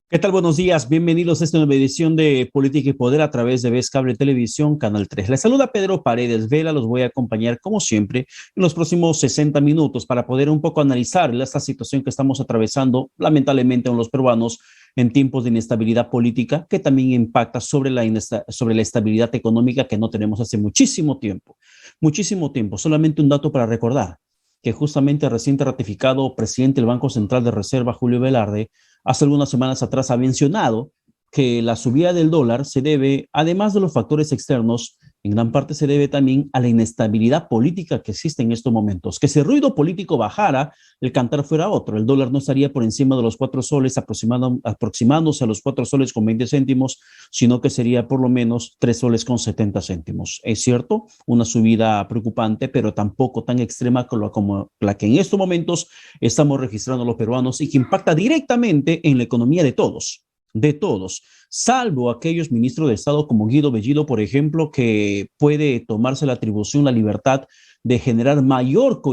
¿Qué tal? Buenos días. Bienvenidos a esta nueva edición de Política y Poder a través de Vez Cable Televisión, Canal 3. Les saluda Pedro Paredes Vela. Los voy a acompañar, como siempre, en los próximos 60 minutos para poder un poco analizar esta situación que estamos atravesando, lamentablemente, en los peruanos en tiempos de inestabilidad política, que también impacta sobre la estabilidad económica que no tenemos hace muchísimo tiempo. Muchísimo tiempo. Solamente un dato para recordar que justamente reciente ratificado presidente del Banco Central de Reserva, Julio Velarde, hace algunas semanas atrás ha mencionado que la subida del dólar se debe, además de los factores externos, en gran parte se debe también a la inestabilidad política que existe en estos momentos. Que si el ruido político bajara, el cantar fuera otro. El dólar no estaría por encima de los 4 soles, aproximándose a los 4 soles con 20 céntimos, sino que sería por lo menos 3 soles con 70 céntimos. Es cierto, una subida preocupante, pero tampoco tan extrema como la que en estos momentos estamos registrando los peruanos y que impacta directamente en la economía de todos, salvo aquellos ministros de Estado como Guido Bellido, por ejemplo, que puede tomarse la atribución, la libertad de generar mayor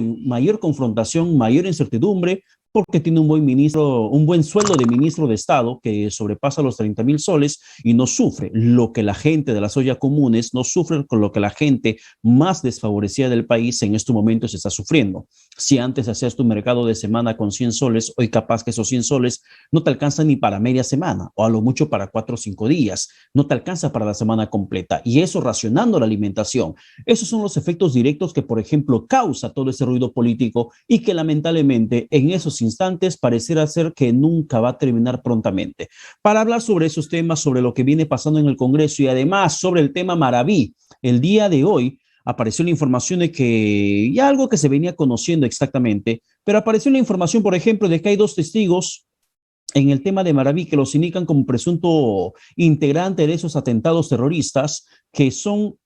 confrontación, mayor incertidumbre, porque tiene un buen ministro, un buen sueldo de ministro de Estado que sobrepasa los 30,000 soles y no sufre lo que la gente de las ollas comunes, no sufre con lo que la gente más desfavorecida del país en estos momentos está sufriendo. Si antes hacías tu mercado de semana con 100 soles, hoy capaz que esos 100 soles no te alcanzan ni para media semana o a lo mucho para 4 o 5 días, no te alcanza para la semana completa y eso racionando la alimentación. Esos son los efectos directos que, por ejemplo, causa todo ese ruido político y que lamentablemente en esos instantes pareciera ser que nunca va a terminar prontamente. Para hablar sobre esos temas, sobre lo que viene pasando en el Congreso y además sobre el tema Maraví, el día de hoy apareció la información de que ya algo que se venía conociendo exactamente, pero apareció la información, por ejemplo, de que hay dos testigos en el tema de Maraví que los indican como presunto integrante de esos atentados terroristas que son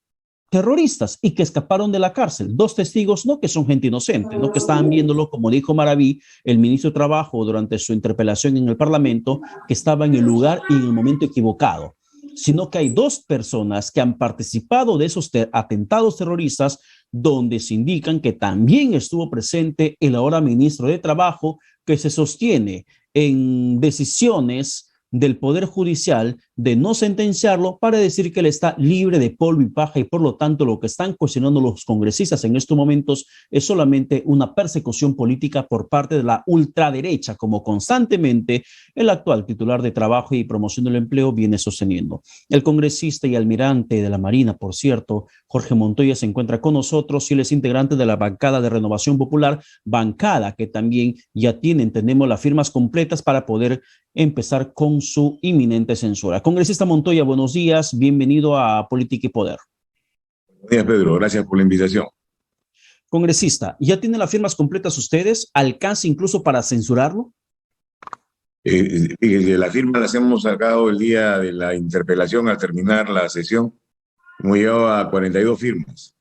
terroristas y que escaparon de la cárcel. Dos testigos, no que son gente inocente, no que estaban viéndolo, como dijo Maraví, el ministro de Trabajo durante su interpelación en el Parlamento, que estaba en el lugar y en el momento equivocado, sino que hay dos personas que han participado de esos atentados terroristas donde se indican que también estuvo presente el ahora ministro de Trabajo, que se sostiene en decisiones del Poder Judicial de no sentenciarlo para decir que él está libre de polvo y paja y por lo tanto lo que están cuestionando los congresistas en estos momentos es solamente una persecución política por parte de la ultraderecha, como constantemente el actual titular de Trabajo y Promoción del Empleo viene sosteniendo. El congresista y almirante de la Marina, por cierto, Jorge Montoya, se encuentra con nosotros y él es integrante de la bancada de Renovación Popular, bancada que también ya tiene, entendemos, las firmas completas para poder empezar con su inminente censura. Congresista Montoya, buenos días, bienvenido a Política y Poder. Buenos días, Pedro, gracias por la invitación. Congresista, ¿ya tienen las firmas completas ustedes? ¿Alcanza incluso para censurarlo? Fíjese, las firmas las hemos sacado el día de la interpelación al terminar la sesión. Hemos llegado a 42 firmas,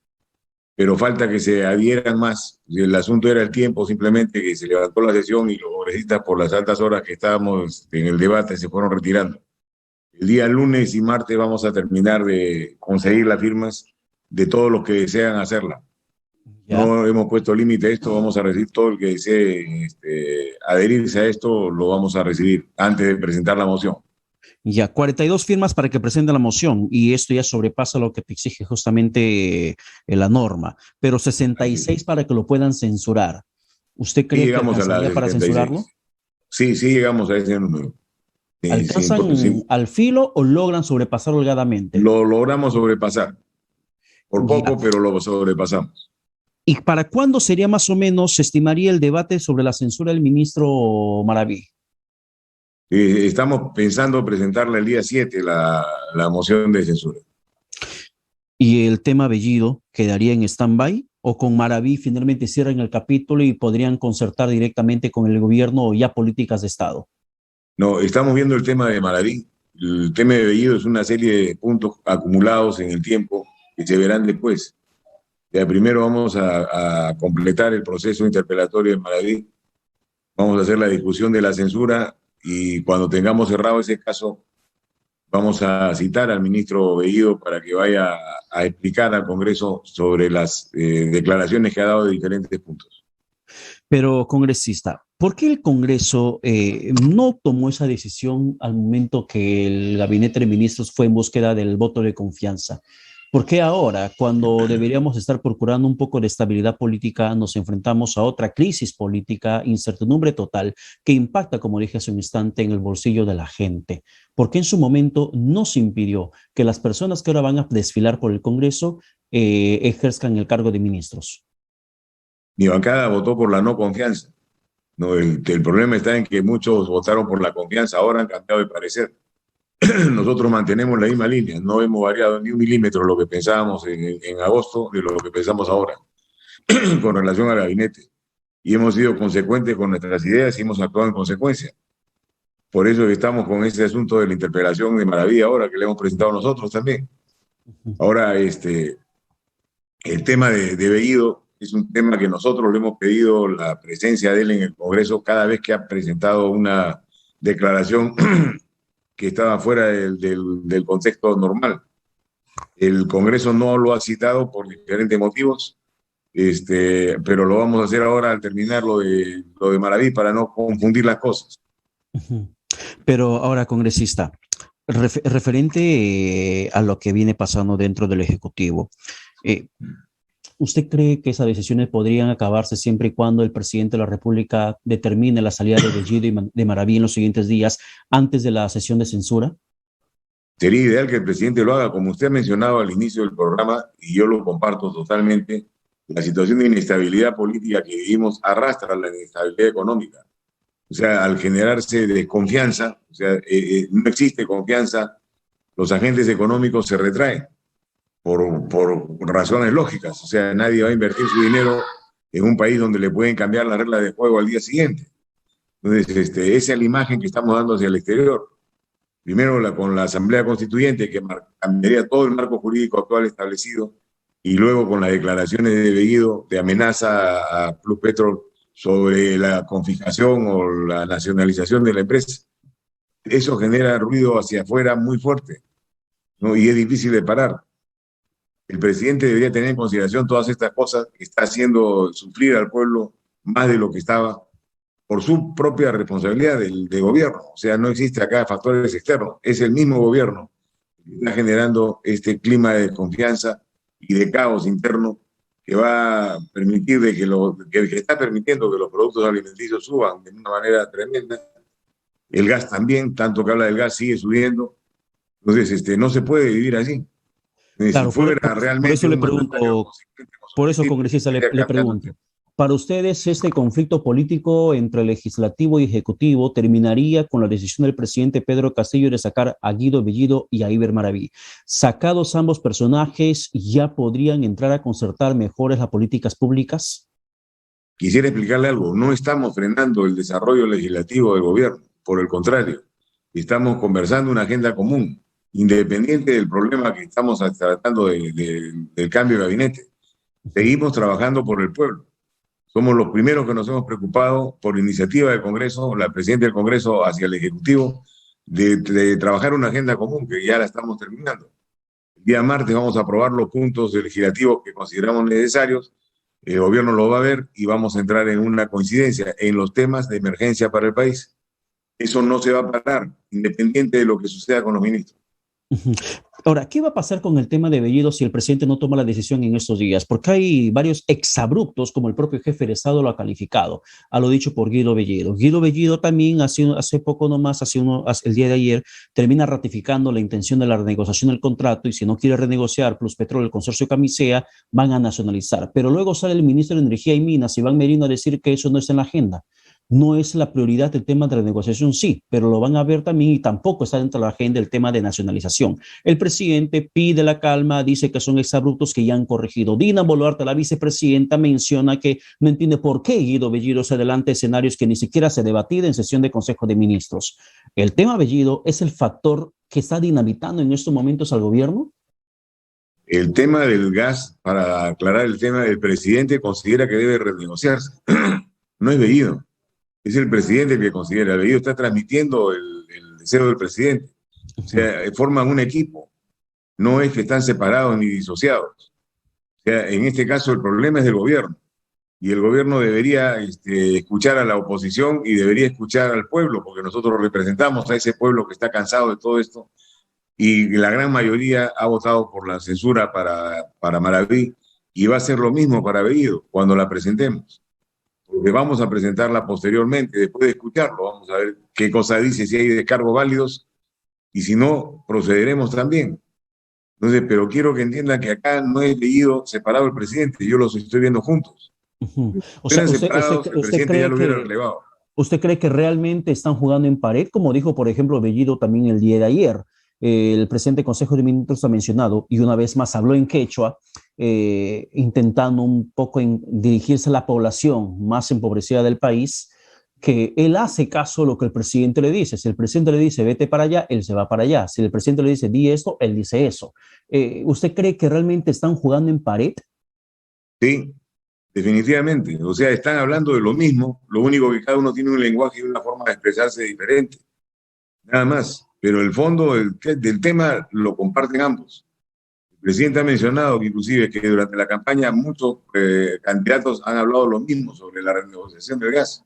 pero falta que se adhieran más. El asunto era el tiempo, simplemente que se levantó la sesión y los congresistas por las altas horas que estábamos en el debate se fueron retirando. El día lunes y martes vamos a terminar de conseguir las firmas de todos los que desean hacerla. ¿Ya? No hemos puesto límite a esto, vamos a recibir todo el que desee adherirse a esto, lo vamos a recibir antes de presentar la moción. Ya, 42 firmas para que presente la moción y esto ya sobrepasa lo que te exige justamente la norma, pero 66 para que lo puedan censurar. ¿Usted Sí cree que llegamos a las alcanzaría para 76. censurarlo? Sí, sí llegamos a ese número. Sí, entonces ¿Alcanzan sí, al filo o logran sobrepasar holgadamente? lo logramos sobrepasar. Por Ya. poco, pero lo sobrepasamos. ¿Y para cuándo sería más o menos, se estimaría el debate sobre la censura del ministro Maraví? Estamos pensando presentarla el día 7, la moción de censura. ¿Y el tema Bellido quedaría en stand-by? ¿O con Maraví finalmente cierran el capítulo y podrían concertar directamente con el gobierno o ya políticas de Estado? No, estamos viendo el tema de Maraví. El tema de Bellido es una serie de puntos acumulados en el tiempo que se verán después. Ya primero vamos a completar el proceso interpelatorio de Maraví, vamos a hacer la discusión de la censura y cuando tengamos cerrado ese caso, vamos a citar al ministro Bellido para que vaya a explicar al Congreso sobre las declaraciones que ha dado de diferentes puntos. Pero, congresista, ¿por qué el Congreso no tomó esa decisión al momento que el gabinete de ministros fue en búsqueda del voto de confianza? ¿Por qué ahora, cuando deberíamos estar procurando un poco de estabilidad política, nos enfrentamos a otra crisis política, incertidumbre total, que impacta, como dije hace un instante, en el bolsillo de la gente? ¿Por qué en su momento no se impidió que las personas que ahora van a desfilar por el Congreso ejerzcan el cargo de ministros? Mi bancada votó por la no confianza. No, el problema está en que muchos votaron por la confianza, ahora han cambiado de parecer. Nosotros mantenemos la misma línea, no hemos variado ni un milímetro lo que pensábamos en agosto de lo que pensamos ahora con relación al gabinete. Y hemos sido consecuentes con nuestras ideas y hemos actuado en consecuencia. Por eso estamos con ese asunto de la interpelación de Maravilla ahora, que le hemos presentado nosotros también. Ahora, el tema de Bellido es un tema que nosotros le hemos pedido la presencia de él en el Congreso cada vez que ha presentado una declaración que estaba fuera del contexto normal. El Congreso no lo ha citado por diferentes motivos, pero lo vamos a hacer ahora al terminar lo de Maraví para no confundir las cosas. Pero ahora, congresista, referente a lo que viene pasando dentro del Ejecutivo, eh, ¿usted cree que esas decisiones podrían acabarse siempre y cuando el presidente de la República determine la salida de Bellido y de Maraví en los siguientes días antes de la sesión de censura? Sería ideal que el presidente lo haga, como usted ha mencionado al inicio del programa, y yo lo comparto totalmente. La situación de inestabilidad política que vivimos arrastra la inestabilidad económica. O sea, al generarse desconfianza, o sea, no existe confianza, los agentes económicos se retraen por razones lógicas. O sea, nadie va a invertir su dinero en un país donde le pueden cambiar las reglas de juego al día siguiente. Entonces, esa es la imagen que estamos dando hacia el exterior. Primero con la Asamblea Constituyente, que cambiaría todo el marco jurídico actual establecido, y luego con las declaraciones de Bellido de amenaza a Plus Petrol sobre la confiscación o la nacionalización de la empresa. Eso genera ruido hacia afuera muy fuerte, ¿no? Y es difícil de parar. El presidente debería tener en consideración todas estas cosas que está haciendo sufrir al pueblo más de lo que estaba por su propia responsabilidad de gobierno. O sea, no existe acá factores externos, es el mismo gobierno que está generando este clima de desconfianza y de caos interno que va a permitir que está permitiendo que los productos alimenticios suban de una manera tremenda. El gas también, tanto que habla del gas, sigue subiendo. Entonces, no se puede vivir así. Si Claro, fuera por realmente eso le un mandatario pregunto, consecuente con sus por eso, principios, congresista, estaría le cambiando el pregunto, tiempo. ¿para ustedes este conflicto político entre legislativo y ejecutivo terminaría con la decisión del presidente Pedro Castillo de sacar a Guido Bellido y a Iber Maraví? Sacados ambos personajes, ¿ya podrían entrar a concertar mejores las políticas públicas? Quisiera explicarle algo, no estamos frenando el desarrollo legislativo del gobierno, por el contrario, estamos conversando una agenda común, independiente del problema que estamos tratando del cambio de gabinete. Seguimos trabajando por el pueblo. Somos los primeros que nos hemos preocupado por iniciativa del Congreso, la presidenta del Congreso hacia el Ejecutivo, de trabajar una agenda común que ya la estamos terminando. El día martes vamos a aprobar los puntos legislativos que consideramos necesarios. El gobierno lo va a ver y vamos a entrar en una coincidencia en los temas de emergencia para el país. Eso no se va a parar, independiente de lo que suceda con los ministros. Ahora, ¿qué va a pasar con el tema de Bellido si el presidente no toma la decisión en estos días? Porque hay varios exabruptos, como el propio jefe de Estado lo ha calificado, a lo dicho por Guido Bellido. Guido Bellido también hace poco nomás, el día de ayer, termina ratificando la intención de la renegociación del contrato y si no quiere renegociar Plus Petrol, el consorcio Camisea, van a nacionalizar. Pero luego sale el ministro de Energía y Minas, Iván Merino, a decir que eso no está en la agenda. No es la prioridad el tema de la negociación, sí, pero lo van a ver también y tampoco está dentro de la agenda el tema de nacionalización. El presidente pide la calma, dice que son exabruptos que ya han corregido. Dina Boluarte, la vicepresidenta, menciona que no entiende por qué Guido Bellido se adelanta escenarios que ni siquiera se debatían en sesión de Consejo de Ministros. ¿El tema Bellido es el factor que está dinamitando en estos momentos al gobierno? El tema del gas, para aclarar el tema, el presidente considera que debe renegociarse. No es Bellido. Es el presidente el que considera. El Bellido está transmitiendo el deseo del presidente. O sea, forman un equipo. No es que están separados ni disociados. O sea, en este caso el problema es del gobierno. y el gobierno debería escuchar a la oposición y debería escuchar al pueblo, porque nosotros representamos a ese pueblo que está cansado de todo esto, y la gran mayoría ha votado por la censura para Maraví, y va a ser lo mismo para Bellido cuando la presentemos, porque vamos a presentarla posteriormente, después de escucharlo, vamos a ver qué cosa dice, si hay descargos válidos, y si no, procederemos también. Entonces, pero quiero que entiendan que acá no he leído separado el presidente, yo los estoy viendo juntos. Ujú. O Si sea, eran separados, el presidente ya lo hubiera relevado. ¿usted cree que realmente están jugando en pared? Como dijo, por ejemplo, Bellido también el día de ayer. El presidente del Consejo de Ministros ha mencionado, y una vez más habló en quechua, intentando un poco dirigirse a la población más empobrecida del país, que él hace caso a lo que el presidente le dice. Si el presidente le dice, vete para allá, él se va para allá. Si el presidente le dice, di esto, él dice eso. ¿Usted cree que realmente están jugando en pared? Sí, definitivamente. O sea, están hablando de lo mismo, lo único que cada uno tiene un lenguaje y una forma de expresarse diferente. Nada más. Pero el fondo del tema lo comparten ambos. El presidente ha mencionado que inclusive que durante la campaña muchos candidatos han hablado lo mismo sobre la renegociación del gas.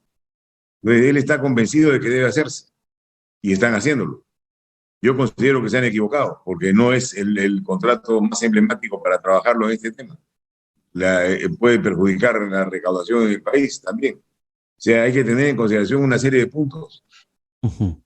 Entonces, él está convencido de que debe hacerse y están haciéndolo. Yo considero que se han equivocado porque no es el contrato más emblemático para trabajarlo en este tema. Puede perjudicar la recaudación del país también. O sea, hay que tener en consideración una serie de puntos. Ujú.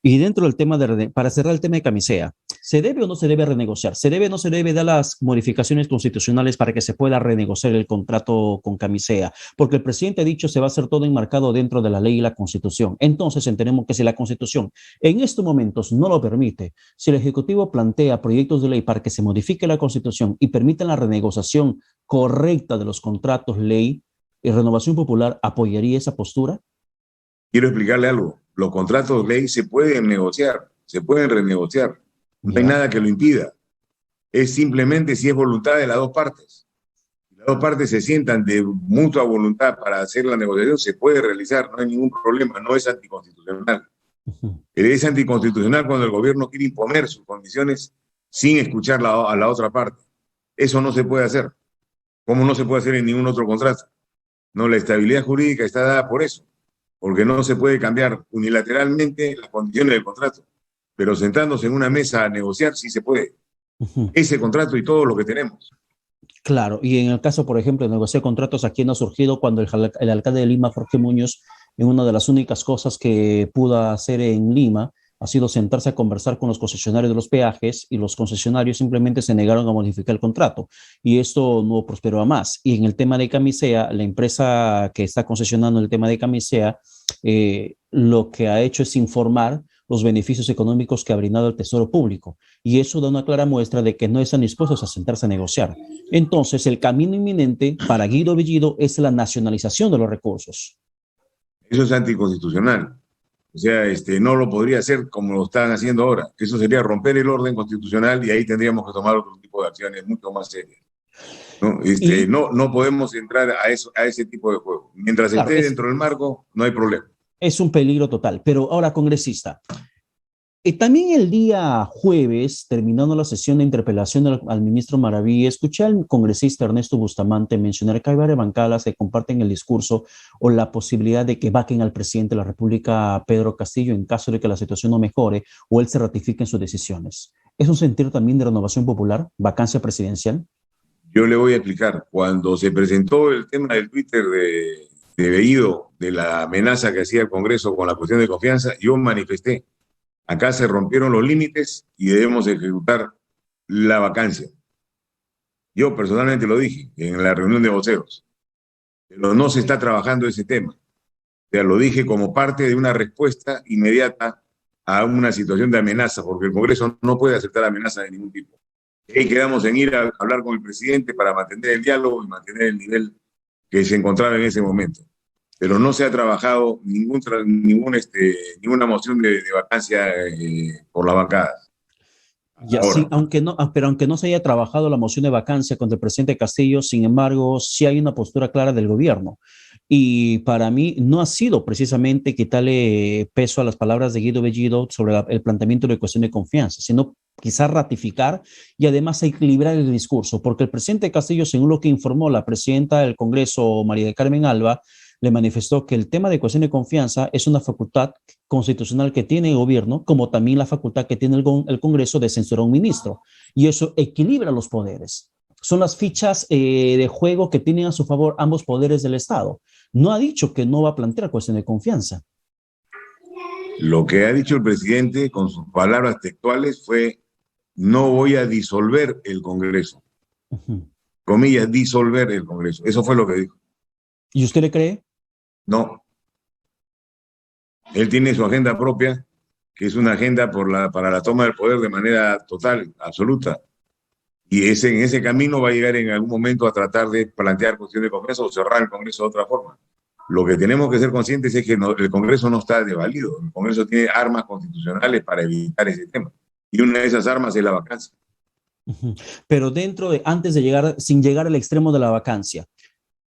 Y dentro del tema para cerrar el tema de Camisea, ¿se debe o no se debe renegociar? ¿Se debe o no se debe dar las modificaciones constitucionales para que se pueda renegociar el contrato con Camisea? Porque el presidente ha dicho se va a hacer todo enmarcado dentro de la ley y la Constitución. Entonces entendemos que si la Constitución en estos momentos no lo permite, si el Ejecutivo plantea proyectos de ley para que se modifique la Constitución y permita la renegociación correcta de los contratos ley y Renovación Popular, ¿apoyaría esa postura? Quiero explicarle algo. Los contratos de ley se pueden negociar, se pueden renegociar. No hay Ya. nada que lo impida. Es simplemente si es voluntad de las dos partes. Si las dos partes se sientan de mutua voluntad para hacer la negociación, se puede realizar, no hay ningún problema, no es anticonstitucional. Ujú. Es anticonstitucional cuando el gobierno quiere imponer sus condiciones sin escuchar a la otra parte. Eso no se puede hacer, como no se puede hacer en ningún otro contrato. No, la estabilidad jurídica está dada por eso, porque no se puede cambiar unilateralmente las condiciones del contrato, pero sentándose en una mesa a negociar sí se puede. Ujú. Ese contrato y todo lo que tenemos. Claro, y en el caso, por ejemplo, de negociar contratos, aquí no ha surgido cuando el alcalde de Lima, Jorge Muñoz, en una de las únicas cosas que pudo hacer en Lima, ha sido sentarse a conversar con los concesionarios de los peajes, y los concesionarios simplemente se negaron a modificar el contrato, y esto no prosperó a más. Y en el tema de Camisea, la empresa que está concesionando el tema de Camisea, lo que ha hecho es informar los beneficios económicos que ha brindado el Tesoro Público, y eso da una clara muestra de que no están dispuestos a sentarse a negociar. Entonces, el camino inminente para Guido Bellido es la nacionalización de los recursos. Eso es anticonstitucional. O sea, no lo podría hacer como lo están haciendo ahora. Eso sería romper el orden constitucional y ahí tendríamos que tomar otro tipo de acciones mucho más serias. ¿No? Y No podemos entrar a ese tipo de juego. Mientras claro, esté dentro del marco, no hay problema. es un peligro total. Pero ahora, congresista, también el día jueves, terminando la sesión de interpelación al ministro Maraví, escuché al congresista Ernesto Bustamante mencionar que hay varias bancadas que comparten el discurso o la posibilidad de que vaquen al presidente de la República, Pedro Castillo, en caso de que la situación no mejore o él se ratifique en sus decisiones. ¿Es un sentido también de Renovación Popular, vacancia presidencial? Yo le voy a explicar. Cuando se presentó el tema del Twitter de Bellido, de la amenaza que hacía el Congreso con la cuestión de confianza, yo manifesté. Acá se rompieron los límites y debemos ejecutar la vacancia. Yo personalmente lo dije en la reunión de voceros, pero no se está trabajando ese tema. O sea, lo dije como parte de una respuesta inmediata a una situación de amenaza, porque el Congreso no puede aceptar amenazas de ningún tipo. Y quedamos en ir a hablar con el presidente para mantener el diálogo y mantener el nivel que se encontraba en ese momento. Pero no se ha trabajado ninguna moción de vacancia por la bancada. Ya, sí, Ahora, pero aunque no se haya trabajado la moción de vacancia contra el presidente Castillo, sin embargo, sí hay una postura clara del gobierno. Y para mí no ha sido precisamente quitarle peso a las palabras de Guido Bellido sobre el planteamiento de cuestión de confianza, sino quizás ratificar y además equilibrar el discurso, porque el presidente Castillo, según lo que informó la presidenta del Congreso, María del Carmen Alba, le manifestó que el tema de cuestión de confianza es una facultad constitucional que tiene el gobierno, como también la facultad que tiene el Congreso de censurar a un ministro. Y eso equilibra los poderes. Son las fichas de juego que tienen a su favor ambos poderes del Estado. No ha dicho que no va a plantear cuestión de confianza. lo que ha dicho el presidente con sus palabras textuales fue: no voy a disolver el Congreso. Uh -huh. Comillas, disolver el Congreso. Eso fue lo que dijo. ¿Y usted le cree? No. Él tiene su agenda propia, que es una agenda para la toma del poder de manera total, absoluta. Y en ese camino va a llegar en algún momento a tratar de plantear cuestiones de Congreso o cerrar el Congreso de otra forma. Lo que tenemos que ser conscientes es que el Congreso no está desvalido. El Congreso tiene armas constitucionales para evitar ese tema. Y una de esas armas es la vacancia. Pero antes de llegar, sin llegar al extremo de la vacancia,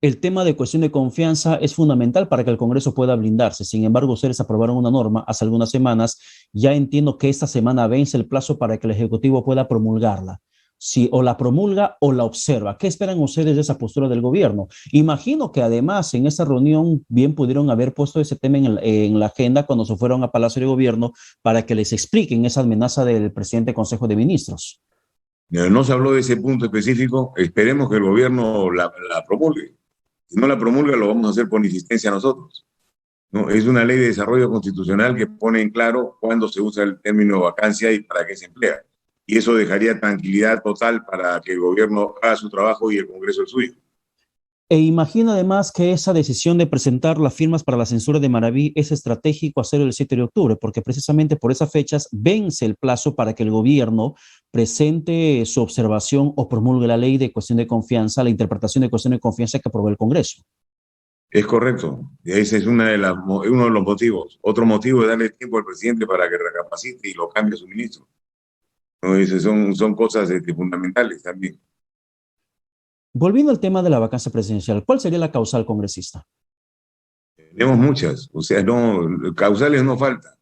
el tema de cuestión de confianza es fundamental para que el Congreso pueda blindarse. Sin embargo, ustedes aprobaron una norma hace algunas semanas. Ya entiendo que esta semana vence el plazo para que el Ejecutivo pueda promulgarla. Si o la promulga o la observa. ¿Qué esperan ustedes de esa postura del gobierno? Imagino que además en esa reunión bien pudieron haber puesto ese tema en la agenda cuando se fueron a Palacio de Gobierno para que les expliquen esa amenaza del presidente del Consejo de Ministros. No se habló de ese punto específico. Esperemos que el gobierno la promulgue. Si no la promulga, lo vamos a hacer por insistencia nosotros. ¿No? Es una ley de desarrollo constitucional que pone en claro cuándo se usa el término vacancia y para qué se emplea. Y eso dejaría tranquilidad total para que el gobierno haga su trabajo y el Congreso el suyo. E imagino además que esa decisión de presentar las firmas para la censura de Maraví es estratégico hacerlo el 7 de octubre, porque precisamente por esas fechas vence el plazo para que el gobierno presente su observación o promulgue la ley de cuestión de confianza, la interpretación de cuestión de confianza que aprobó el Congreso. Es correcto. Ese es uno de los motivos. Otro motivo es darle tiempo al presidente para que recapacite y lo cambie a su ministro. ¿No? Esas son cosas fundamentales también. Volviendo al tema de la vacancia presidencial, ¿cuál sería la causal congresista? Tenemos muchas, o sea, no, causales no falta.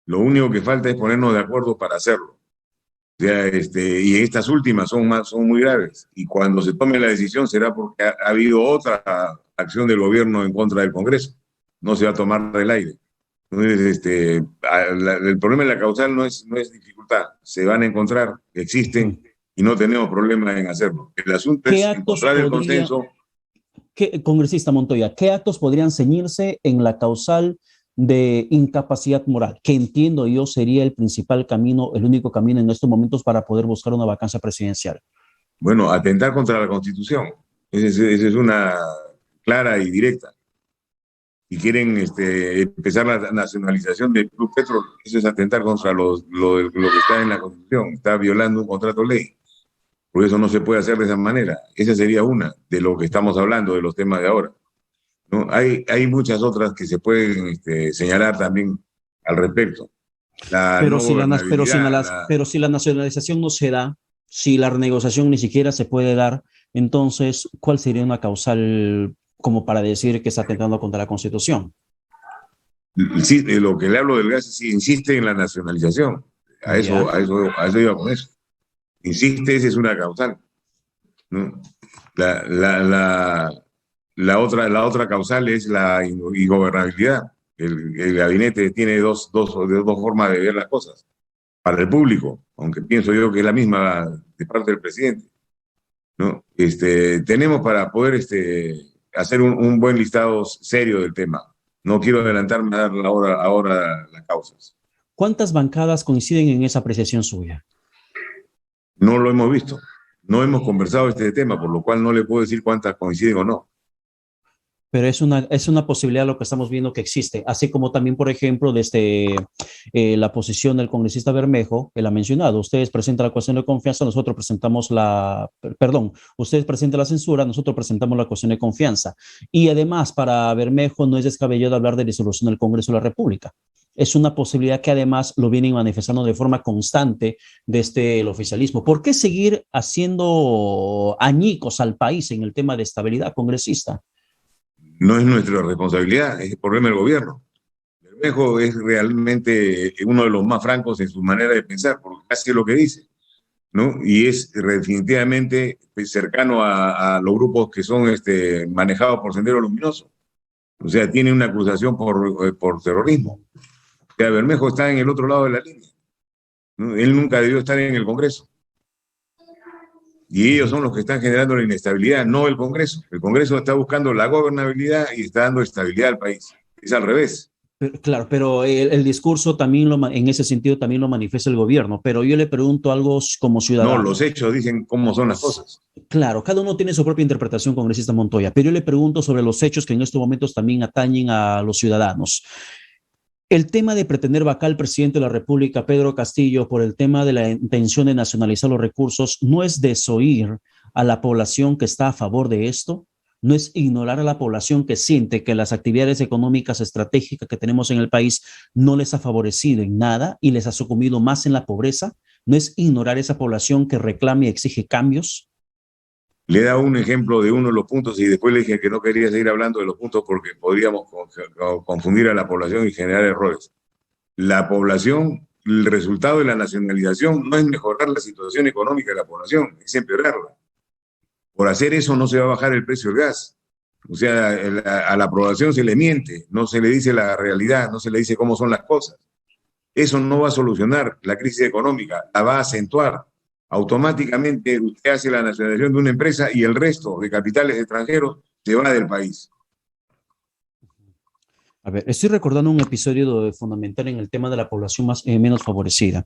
Lo único que falta es ponernos de acuerdo para hacerlo. O sea, y estas últimas son muy graves. Y cuando se tome la decisión será porque ha habido otra acción del gobierno en contra del Congreso. No se va a tomar del aire. Entonces, el problema de la causal no es dificultad. Se van a encontrar, existen, y no tenemos problema en hacerlo. El asunto es encontrar el consenso. Congresista Montoya, ¿qué actos podrían ceñirse en la causal de incapacidad moral? Que entiendo yo sería el principal camino, el único camino en estos momentos para poder buscar una vacancia presidencial. Bueno, atentar contra la Constitución. Esa es una clara y directa. Si quieren empezar la nacionalización del Club Petro, eso es atentar contra lo que está en la Constitución. Está violando un contrato de ley. Por eso no se puede hacer de esa manera. Esa sería una de lo que estamos hablando, de los temas de ahora. ¿No? Hay muchas otras que se pueden señalar también al respecto. Pero si la nacionalización no se da, si la renegociación ni siquiera se puede dar, entonces, ¿cuál sería una causal como para decir que está atentando contra la Constitución? Sí, lo que le hablo del gas, sí, insiste en la nacionalización. A eso iba con eso. Insiste, esa es una causal. ¿No? La otra causal es la ingobernabilidad. El gabinete tiene dos formas de ver las cosas. Para el público, aunque pienso yo que es la misma de parte del presidente. ¿No? Tenemos para poder hacer un buen listado serio del tema. No quiero adelantarme a dar ahora las causas. ¿Cuántas bancadas coinciden en esa apreciación suya? No lo hemos visto. No hemos conversado este tema, por lo cual no le puedo decir cuántas coinciden o no. Pero es una posibilidad lo que estamos viendo que existe, así como también, por ejemplo, desde la posición del congresista Bermejo, él ha mencionado, ustedes presentan la cuestión de confianza, nosotros presentamos ustedes presentan la censura, nosotros presentamos la cuestión de confianza. Y además, para Bermejo no es descabellado hablar de disolución del Congreso de la República. es una posibilidad que además lo vienen manifestando de forma constante desde el oficialismo. ¿Por qué seguir haciendo añicos al país en el tema de estabilidad, congresista? No es nuestra responsabilidad, es el problema del gobierno. Bermejo es realmente uno de los más francos en su manera de pensar, porque hace lo que dice, ¿no? Y es definitivamente pues, cercano a los grupos que son manejados por Sendero Luminoso. O sea, tiene una acusación por terrorismo. O sea, Bermejo está en el otro lado de la línea, ¿no? Él nunca debió estar en el Congreso. Y ellos son los que están generando la inestabilidad, no el Congreso. El Congreso está buscando la gobernabilidad y está dando estabilidad al país. Es al revés. Claro, pero el discurso también en ese sentido también lo manifiesta el gobierno, pero yo le pregunto algo como No, ciudadano. los hechos dicen cómo son las cosas. Claro, cada uno tiene su propia interpretación, congresista Montoya, pero yo le pregunto sobre los hechos que en estos momentos también atañen a los ciudadanos. El tema de pretender vacar al presidente de la República, Pedro Castillo, por el tema de la intención de nacionalizar los recursos, ¿no es desoír a la población que está a favor de esto? ¿No es ignorar a la población que siente que las actividades económicas estratégicas que tenemos en el país no les ha favorecido en nada y les ha sucumbido más en la pobreza? ¿No es ignorar a esa población que reclama y exige cambios? Le he dado un ejemplo de uno de los puntos y después le dije que no quería seguir hablando de los puntos porque podríamos confundir a la población y generar errores. La población, el resultado de la nacionalización no es mejorar la situación económica de la población, es empeorarla. Por hacer eso no se va a bajar el precio del gas. O sea, a la población se le miente, no se le dice la realidad, no se le dice cómo son las cosas. Eso no va a solucionar la crisis económica, la va a acentuar. Automáticamente usted hace la nacionalización de una empresa y el resto de capitales extranjeros se va del país. A ver, estoy recordando un episodio fundamental en el tema de la población menos favorecida,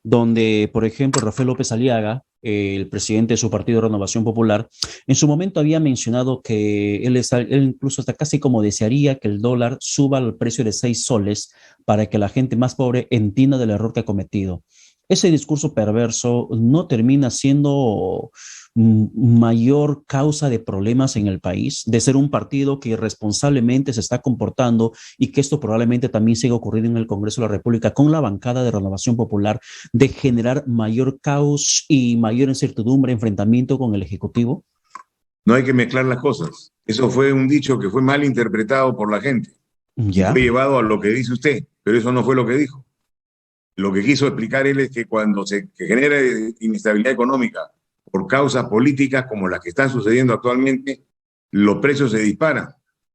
donde, por ejemplo, Rafael López Aliaga, el presidente de su partido Renovación Popular, en su momento había mencionado que él incluso hasta casi como desearía que el dólar suba al precio de 6 soles para que la gente más pobre entienda del error que ha cometido. Ese discurso perverso no termina siendo mayor causa de problemas en el país, de ser un partido que irresponsablemente se está comportando y que esto probablemente también siga ocurriendo en el Congreso de la República con la bancada de Renovación Popular, de generar mayor caos y mayor incertidumbre, enfrentamiento con el Ejecutivo? No hay que mezclar las cosas. Eso fue un dicho que fue mal interpretado por la gente y ¿Ya? fue llevado a lo que dice usted, pero eso no fue lo que dijo. Lo que quiso explicar él es que cuando se genera inestabilidad económica por causas políticas como las que están sucediendo actualmente, los precios se disparan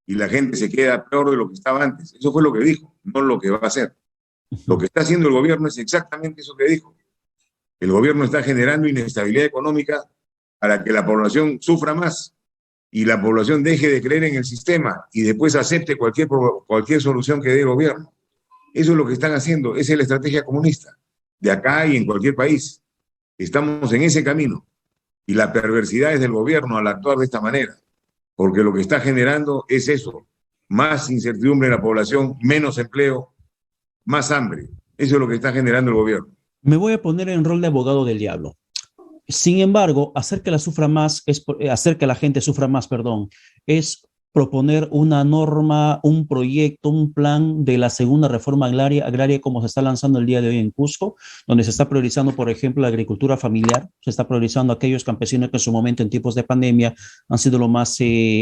y la gente se queda peor de lo que estaba antes. Eso fue lo que dijo, no lo que va a hacer. Lo que está haciendo el gobierno es exactamente eso que dijo. El gobierno está generando inestabilidad económica para que la población sufra más y la población deje de creer en el sistema y después acepte cualquier solución que dé el gobierno. Eso es lo que están haciendo, esa es la estrategia comunista, de acá y en cualquier país. Estamos en ese camino y la perversidad es del gobierno al actuar de esta manera, porque lo que está generando es eso, más incertidumbre en la población, menos empleo, más hambre. Eso es lo que está generando el gobierno. Me voy a poner en rol de abogado del diablo. Sin embargo, hacer que la gente sufra más, perdón, es proponer una norma, un proyecto, un plan de la segunda reforma agraria como se está lanzando el día de hoy en Cusco, donde se está priorizando, por ejemplo, la agricultura familiar, se está priorizando a aquellos campesinos que en su momento en tiempos de pandemia han sido los más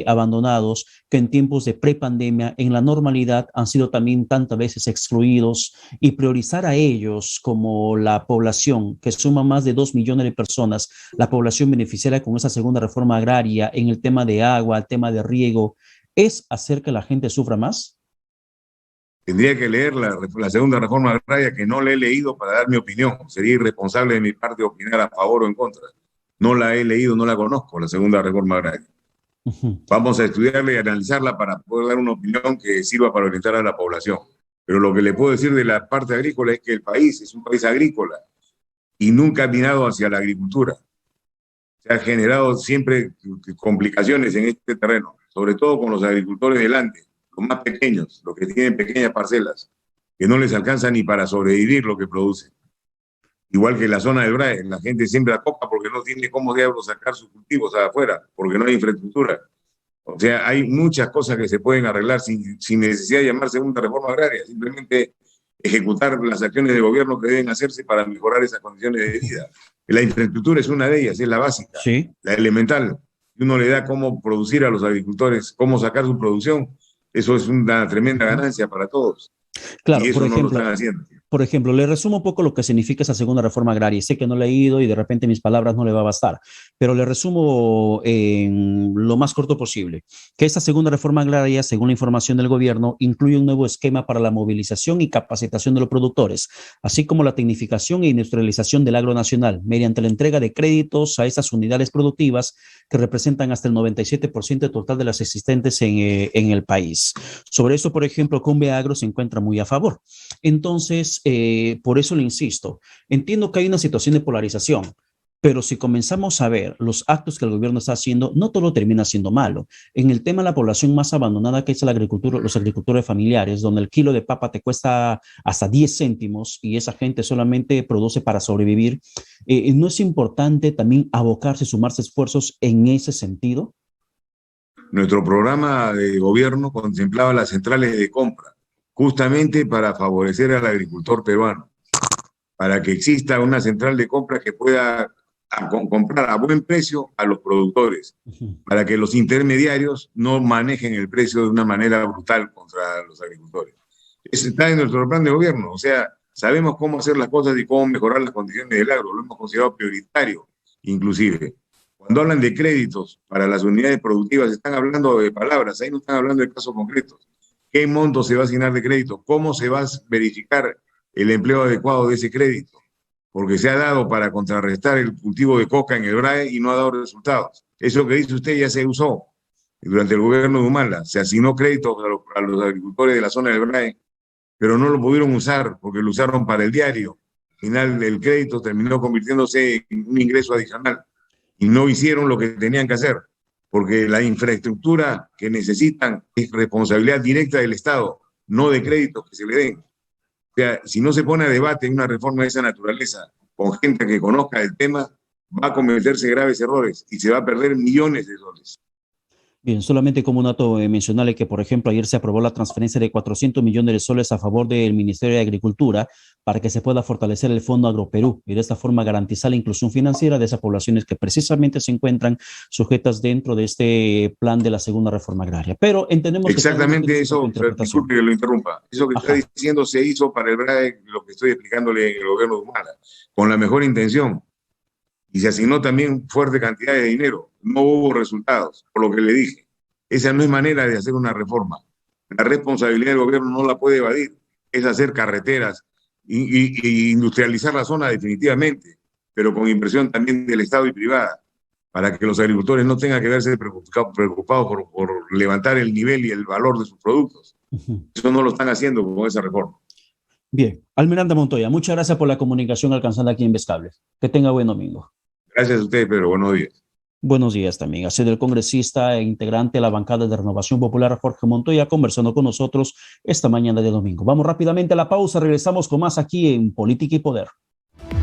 abandonados, que en tiempos de prepandemia, en la normalidad, han sido también tantas veces excluidos y priorizar a ellos como la población que suma más de 2 millones de personas, la población beneficiaria con esa segunda reforma agraria en el tema de agua, el tema de riego, es hacer que la gente sufra más. Tendría que leer la segunda reforma agraria que no la he leído para dar mi opinión. Sería irresponsable de mi parte opinar a favor o en contra. No la he leído, no la conozco, la segunda reforma agraria. Vamos a estudiarla y analizarla para poder dar una opinión que sirva para orientar a la población. Pero lo que le puedo decir de la parte agrícola es que el país es un país agrícola y nunca ha mirado hacia la agricultura. Se han generado siempre complicaciones en este terreno, sobre todo con los agricultores delante, los más pequeños, los que tienen pequeñas parcelas, que no les alcanza ni para sobrevivir lo que producen. Igual que en la zona del Brae, la gente siembra coca porque no tiene cómo diablos sacar sus cultivos afuera, porque no hay infraestructura. O sea, hay muchas cosas que se pueden arreglar sin necesidad de llamar segunda reforma agraria. Simplemente ejecutar las acciones de gobierno que deben hacerse para mejorar esas condiciones de vida. La infraestructura es una de ellas, es la básica, Sí. la elemental. Uno le da cómo producir a los agricultores, cómo sacar su producción. Eso es una tremenda ganancia para todos. Claro, Y eso por no lo ejemplo, están haciendo. Por ejemplo, le resumo un poco lo que significa esa segunda reforma agraria. Sé que no le he leído y de repente mis palabras no le va a bastar, pero le resumo en lo más corto posible. Que esta segunda reforma agraria, según la información del gobierno, incluye un nuevo esquema para la movilización y capacitación de los productores, así como la tecnificación e industrialización del agro nacional, mediante la entrega de créditos a estas unidades productivas que representan hasta el 97% total de las existentes en el país. Sobre esto, por ejemplo, Cumbia Agro se encuentra muy a favor. Entonces, por eso le insisto, entiendo que hay una situación de polarización, pero si comenzamos a ver los actos que el gobierno está haciendo, no todo termina siendo malo. En el tema de la población más abandonada que es la agricultura, los agricultores familiares, donde el kilo de papa te cuesta hasta 10 céntimos y esa gente solamente produce para sobrevivir, ¿no es importante también abocarse, sumarse esfuerzos en ese sentido? Nuestro programa de gobierno contemplaba las centrales de compra, justamente para favorecer al agricultor peruano, para que exista una central de compra que pueda comprar a buen precio a los productores, para que los intermediarios no manejen el precio de una manera brutal contra los agricultores. Eso está en nuestro plan de gobierno, o sea, sabemos cómo hacer las cosas y cómo mejorar las condiciones del agro, lo hemos considerado prioritario, inclusive. Cuando hablan de créditos para las unidades productivas, están hablando de palabras, ahí no están hablando de casos concretos. ¿Qué monto se va a asignar de crédito? ¿Cómo se va a verificar el empleo adecuado de ese crédito? Porque se ha dado para contrarrestar el cultivo de coca en el BRAE y no ha dado resultados. Eso que dice usted ya se usó durante el gobierno de Humala. Se asignó créditos a los agricultores de la zona del BRAE, pero no lo pudieron usar porque lo usaron para el diario. Al final el crédito terminó convirtiéndose en un ingreso adicional y no hicieron lo que tenían que hacer, porque la infraestructura que necesitan es responsabilidad directa del Estado, no de créditos que se le den. O sea, si no se pone a debate una reforma de esa naturaleza con gente que conozca el tema, va a cometerse graves errores y se va a perder millones de soles. Bien, solamente como un dato mencionarle que, por ejemplo, ayer se aprobó la transferencia de 400 millones de soles a favor del Ministerio de Agricultura para que se pueda fortalecer el Fondo Agroperú y de esta forma garantizar la inclusión financiera de esas poblaciones que precisamente se encuentran sujetas dentro de este plan de la segunda reforma agraria. Pero entendemos exactamente que eso, disculpe que lo interrumpa, eso que está diciendo se hizo para el BRAE, lo que estoy explicándole en el gobierno de Humala, con la mejor intención. Y se asignó también fuerte cantidad de dinero. No hubo resultados, por lo que le dije. Esa no es manera de hacer una reforma. La responsabilidad del gobierno no la puede evadir. Es hacer carreteras y industrializar la zona definitivamente, pero con inversión también del Estado y privada, para que los agricultores no tengan que verse preocupados por levantar el nivel y el valor de sus productos. Eso no lo están haciendo con esa reforma. Bien, Almirante Montoya, muchas gracias por la comunicación alcanzada aquí en Vescable. Que tenga buen domingo. Gracias a ustedes, Pedro. Buenos días. Buenos días también. Ha sido el congresista e integrante de la bancada de Renovación Popular, Jorge Montoya, conversando con nosotros esta mañana de domingo. Vamos rápidamente a la pausa. Regresamos con más aquí en Política y Poder.